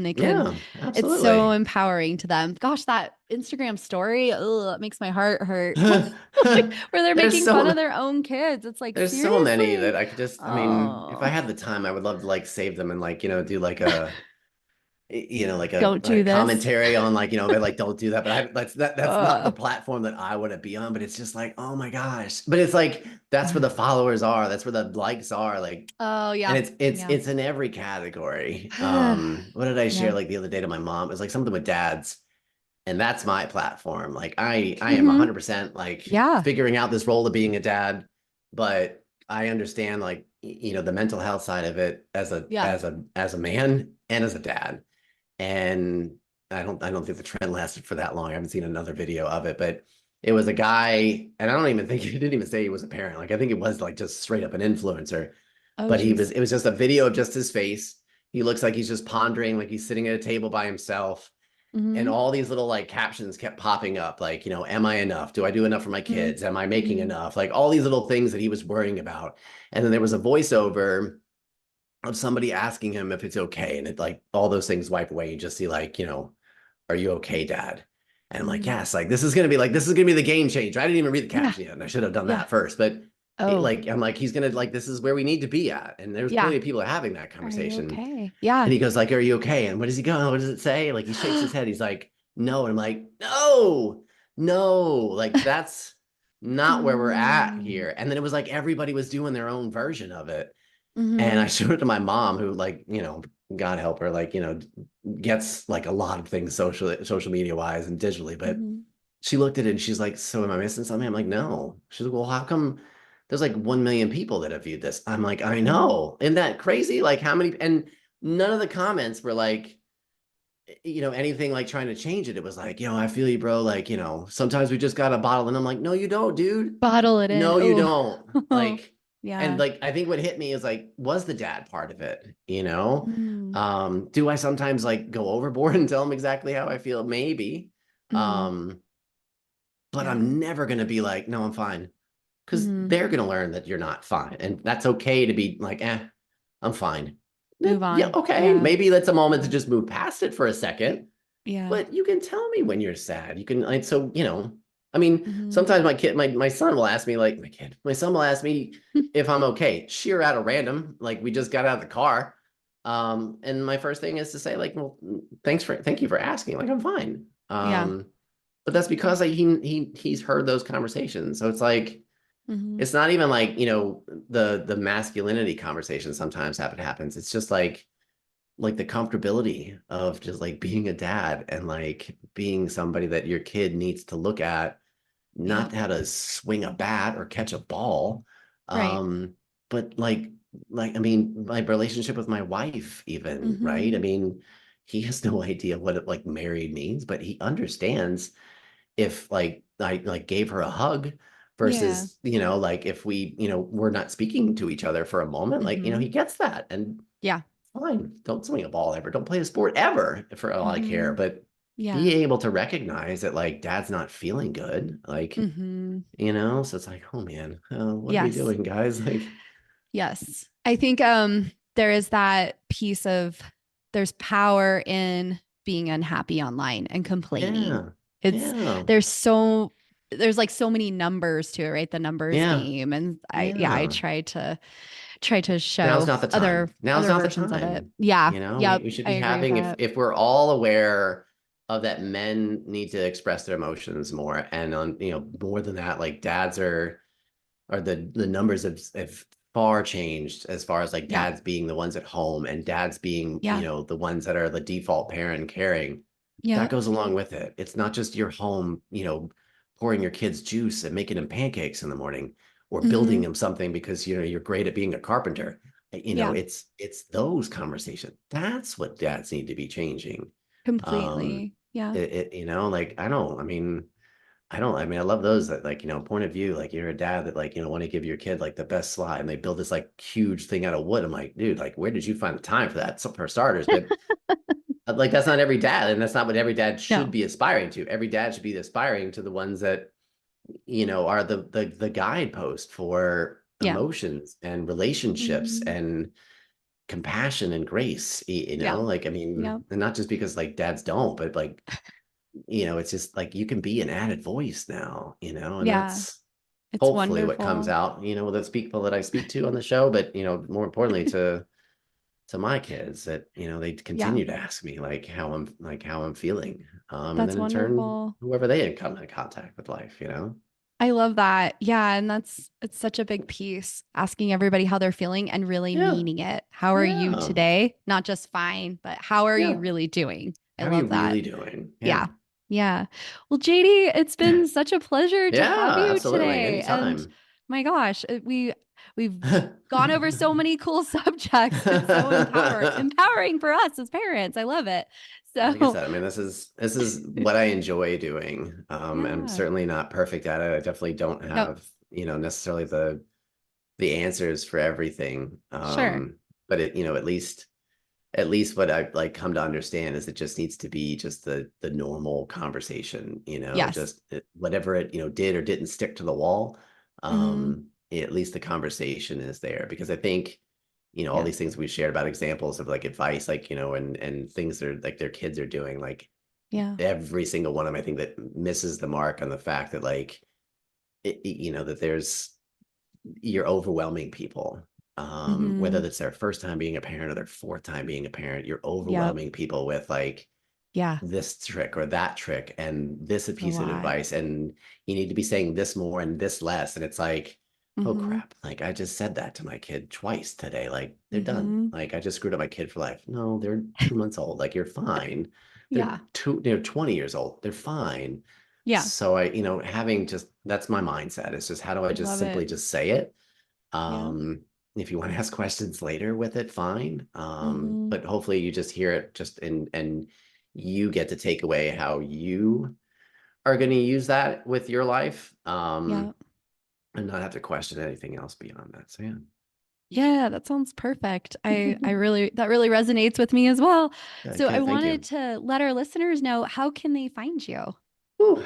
they can yeah, it's so absolutely. empowering to them. Gosh, that Instagram story, ugh, it makes my heart hurt. Like where they're there's making fun so of their own kids. It's like, there's so many seriously? that I could just, I mean, if I Oh, had the time, I would love to like save them and like, do like like don't a do this. commentary on like, but like don't do that. But that's not the Uh, platform that I want to be on. But it's just like, oh my gosh. But it's like that's where uh, the followers are. That's where the likes are. Like, oh and yeah. Yeah. it's in every category. What did I share Yeah. like the other day to my mom? It was like something with dads, and that's my platform. Like I am Hmm. 100% like Yeah. figuring out this role of being a dad, but I understand like the mental health side of it Yeah. as a man and as a dad. And I don't think the trend lasted for that long. I haven't seen another video of it, but it was a guy, and I don't even think he didn't even say he was a parent. Like I think it was like just straight up an influencer, Oh but geez. it was just a video of just his face. He looks like he's just pondering, like he's sitting at a table by himself, and Hmm. all these little like captions kept popping up, like, am I enough? Do I do enough for my Hmm. kids? Am I making Hmm. enough? Like all these little things that he was worrying about. And then there was a voiceover of somebody asking him if it's okay. And it like all those things wipe away. You just see like, are you okay, Dad? And I'm like, Hmm. yes, like this is gonna be the game changer. I didn't even read the Yeah. caption yet, and I should have done Yeah. that first. But Oh, like, I'm like, he's gonna like, this is where we need to be at. And there's yeah. plenty of people having that Are you conversation. okay? Yeah. And he goes, like, are you okay? And what does he go? What does it say? Like he shakes his head. He's like, no. And I'm like, no, no, like that's not where we're at Mm. here. And then it was like everybody was doing their own version of it. And I Hmm. showed it to my mom, who like, God help her, like, gets like a lot of things social media wise and digitally, but Hmm. she looked at it and she's like, so am I missing something? I'm like, no. She's like, well, how come there's like 1 million people that have viewed this? I'm like, I Hmm. know. Isn't that crazy? Like how many, and none of the comments were like, anything like trying to change it. It was like, I feel you, bro. Like, sometimes we just got to bottle. And I'm like, no, you don't, dude. Bottle it in. No, you Oh, don't. Like, and yeah. like, I think what hit me is like, was the dad part of it? Mm. Do I sometimes like go overboard and tell them exactly how I feel? Maybe. Mm. Um, but Yeah. I'm never going to be like, no, I'm fine. Because Hmm. they're going to learn that you're not fine. And that's okay to be like, I'm fine. Move Yeah, on. okay. Yeah. Maybe that's a moment to Yeah. just move past it for a second. Yeah. But you can tell me when you're sad. You can, like, so, I mean, Mm-hmm. sometimes my son will ask me, like, my son will ask me if I'm okay. Sheer out of random, like we just got out of the car. And my first thing is to say, like, well, thank you for asking. Like, I'm fine. Yeah. But that's because like he's heard those conversations. So it's like, Mm-hmm. it's not even like, the masculinity conversation sometimes happens. It's just like the comfortability of just like being a dad and like being somebody that your kid needs to look at, Yep. not how to swing a bat or catch a ball, Right. but I mean, my relationship with my wife, even, right? I Mm-hmm. mean, he has no idea what it like married means, but he understands if like I like gave her a hug Yeah. versus, like if we, we're not speaking to each other for a moment, like, Mm-hmm. he gets that. And Yeah. fine, don't swing a ball ever, don't play a sport ever for all I Mm-hmm. care. But Yeah. be able to recognize that like dad's not feeling good, like, Mm-hmm. so it's like, oh man, what are we Yes. doing, guys? Like, Yes. I think there is that piece of there's power in being unhappy online and complaining. yeah, It's yeah, there's so there's like so many numbers to it, right? The numbers yeah, game. And I yeah. try to Now's show not the time. Now's other not the versions of it. time. Yeah. We, Yep. we should I be agree with having, if that. if we're all aware of that, men need to express their emotions more, and on, more than that, like dads are the numbers have far changed as far as like Yeah. dads being the ones at home and dads being, Yeah. the ones that are the default parent caring. That Yep. goes along with it. It's not just your home, pouring your kids juice and making them pancakes in the morning, or building Mm-hmm. them something because you're great at being a carpenter. Yeah. It's those conversations. That's what dads need to be changing. Um, Completely. Yeah. like I love those that like, point of view, like you're a dad that like, want to give your kid like the best slide and they build this like huge thing out of wood. I'm like, dude, like where did you find the time for that? So for starters, but like that's not every dad, and that's not what every dad should No. be aspiring to. Every dad should be aspiring to the ones that, are the guidepost for Yeah. emotions and relationships Mm-hmm. and compassion and grace, Yeah. like, I mean, Yep. and not just because like dads don't, but like, it's just like you can be an added voice now, and Yeah. that's It's hopefully what comes wonderful. out, with those people that I speak to on the show, but more importantly to my kids, that they Yeah. continue to ask me like how I'm feeling, and That's then in turn wonderful. whoever they come in contact with life. I love that. Yeah. And it's such a big piece asking everybody how they're feeling and really Yeah, meaning it. How are you yeah, today? Not just fine, but how are you yeah. really doing? I How are you love that. really doing? Yeah, Yeah. Yeah. Well, JD, it's been such a pleasure to have yeah, you absolutely, today. And anytime. my gosh, we've gone over so many cool subjects. It's so empowering for us as parents. I love it. Like I So, said, I mean, this is what I enjoy doing. I'm yeah. certainly not perfect at it. I definitely don't No, have, necessarily the answers for everything. sure. But at least what I've like come to understand is it just needs to be just the normal conversation, Yes. just whatever it, did or didn't stick to the wall. Hmm. At least the conversation is there, because I think, all Yeah. these things we shared about examples of like advice, like, and things that are like their kids are doing, like Yeah. every single one of them, I think that misses the mark on the fact that like, that you're overwhelming people, whether Hmm. that's their first time being a parent or their fourth time being a parent. You're Yep. overwhelming people with like Yeah. this trick or that trick and this a A piece of lot. advice, and you need to be saying this more and this less, and it's like, oh Hmm. crap, like I just said that to my kid twice today, like they're done, Hmm. like I just screwed up my kid for life. No, they're 2 months old, like you're fine. They're Yeah. they're 20 years old, they're fine. Yeah. So I, having just, that's my mindset. It's just, how do I just Love simply it. just say it? Yeah. um if you want to ask questions later with it, fine. Hmm. But hopefully you just hear it just and you get to take away how you are going to use that with your life, Yeah. and not have to question anything else beyond that. So Yeah, that sounds perfect. I yeah. really that really resonates with me as well. Good, So I good, thank wanted you. to let our listeners know how can they find you? Whew,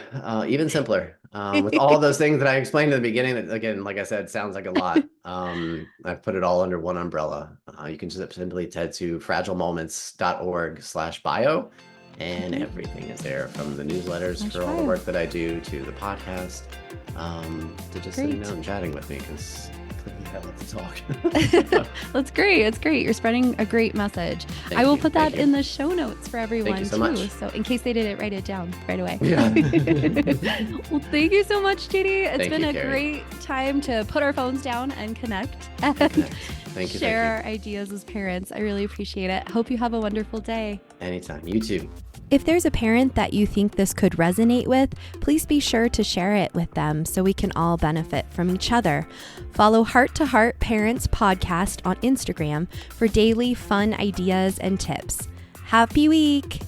even simpler. With all those things that I explained in the beginning, that again, like I said, sounds like a lot. I've put it all under one umbrella. You can just simply head to fragilemoments.org/bio, and everything is there, from the newsletters for all the work that I do to the podcast, to just sitting down and chatting with me, because I love to talk. That's great. It's great. You're spreading a great message. I will put that in the show notes for everyone so too. much. So in case they didn't write it down right away. Yeah. Well, thank you so much, JD. It's been a Carrie. great time to put our phones down and connect. Thank you. Share our ideas as parents. I really appreciate it. Hope you have a wonderful day. Anytime. You too. If there's a parent that you think this could resonate with, please be sure to share it with them so we can all benefit from each other. Follow Heart to Heart Parents Podcast on Instagram for daily fun ideas and tips. Happy week!